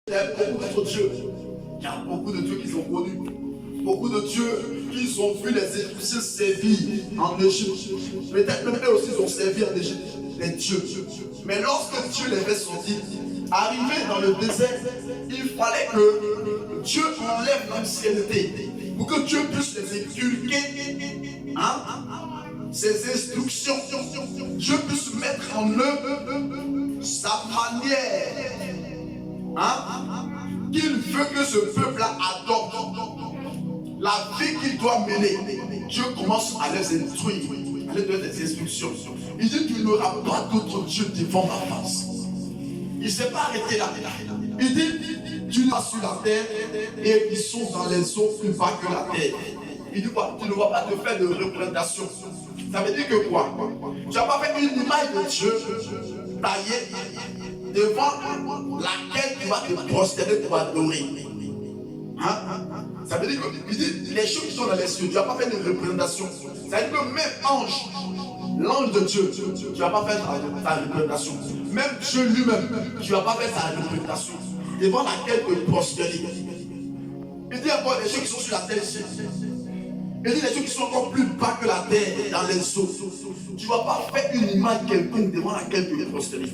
Il y a beaucoup d'autres dieux. Il y a beaucoup de dieux qu'ils ont connus. Beaucoup de dieux qu'ils ont vu les Égyptiens servir en Égypte. Peut-être même eux aussi ils ont servi en Égypte, les dieux. Mais lorsque Dieu les fait sortir, arrivés dans le désert, il fallait que Dieu enlève l'ancienneté pour que Dieu puisse les inculquer ses instructions. Dieu puisse mettre en œuvre sa manière qu'il veut que ce peuple-là adopte. La vie qu'il doit mener, Dieu commence à les instruire, à les donner des instructions. Il dit qu'il n'y aura pas d'autre Dieu devant ma face. Il ne s'est pas arrêté là. Il dit, tu n'as sur la terre et ils sont dans les eaux plus bas que la terre. Il dit quoi? Tu ne vas pas te faire de représentation. Ça veut dire que quoi? Tu n'as pas fait une image de Dieu taillée devant laquelle tu vas te prosterner pour adorer. Ça veut dire que il dit, les choses qui sont dans les cieux, tu n'as pas fait de représentation. Ça veut dire que même ange, l'ange de Dieu, tu n'as pas fait ta représentation. Même Dieu lui-même, tu n'as pas fait sa représentation devant laquelle te prosterner. Il dit encore les choses qui sont sur la terre ici. Il dit les choses qui sont encore plus bas que la terre, dans les eaux. Tu ne vas pas faire une image quelconque devant laquelle tu te prosterner.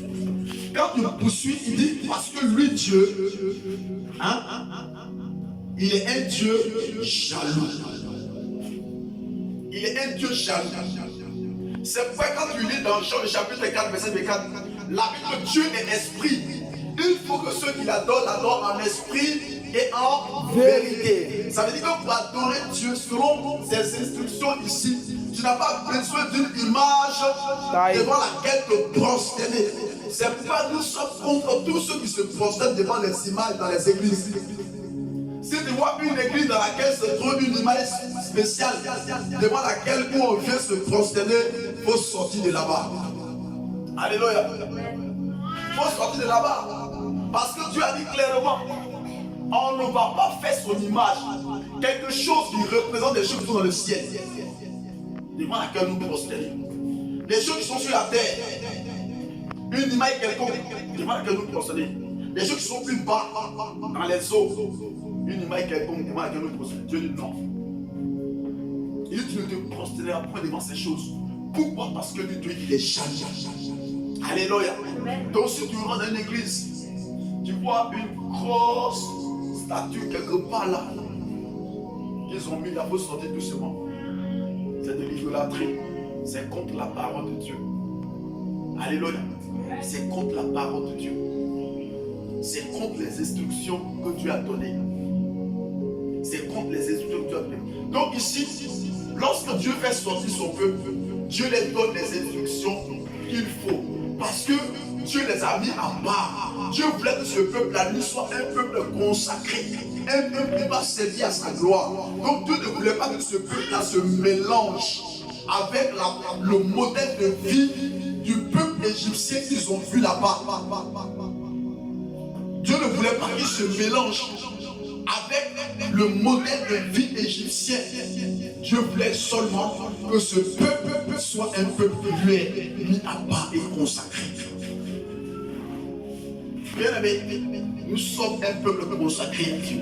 Quand tu poursuis, il dit parce que lui, Dieu, il est un Dieu jaloux. Il est un Dieu jaloux. C'est pourquoi quand tu lis dans Jean le chapitre 4, verset 4, la Bible, Dieu est esprit. Il faut que ceux qui l'adorent en esprit et en vérité. Ça veut dire que pour adorer Dieu selon ses instructions ici, tu n'as pas besoin d'une image devant laquelle te prosterner. C'est pourquoi nous sommes contre tous ceux qui se prosternent devant les images dans les églises. Si tu vois une église dans laquelle se trouve une image spéciale, devant laquelle on vient se prosterner, il faut sortir de là-bas. Alléluia. Il faut sortir de là-bas. Parce que Dieu a dit clairement, on ne va pas faire son image quelque chose qui représente des choses qui sont dans le ciel, devant laquelle nous prosternons. Des choses qui sont sur la terre, une image quelconque, devant laquelle nous prosternons. Des choses qui sont plus bas dans les eaux, une image quelconque devant laquelle nous prosternons. Dieu dit non. Il dit tu ne te prosterneras point devant ces choses. Pourquoi? Parce que Dieu il est jaloux. Alléluia. Donc si tu rentres dans une église, tu vois une grosse statue quelque part là, qu'ils ont mis là pour sortir doucement. C'est de l'idolâtrie. C'est contre la parole de Dieu. Alléluia. C'est contre la parole de Dieu. C'est contre les instructions que Dieu a données. C'est contre les instructions que Dieu a données. Donc ici, lorsque Dieu fait sortir son peuple, Dieu les donne les instructions qu'il faut. Parce que Dieu les a mis à part. Dieu voulait que ce peuple-là lui soit un peuple consacré. Un peuple qui va servir à sa gloire. Donc Dieu ne voulait pas que ce peuple-là se mélange avec le modèle de vie du peuple égyptien qu'ils ont vu là-bas. Dieu ne voulait pas qu'il se mélange avec le modèle de vie égyptien. Dieu voulait seulement que ce peuple soit un peuple qui lui est mis à part et consacré. Bien aimé, nous sommes un peuple consacré à Dieu.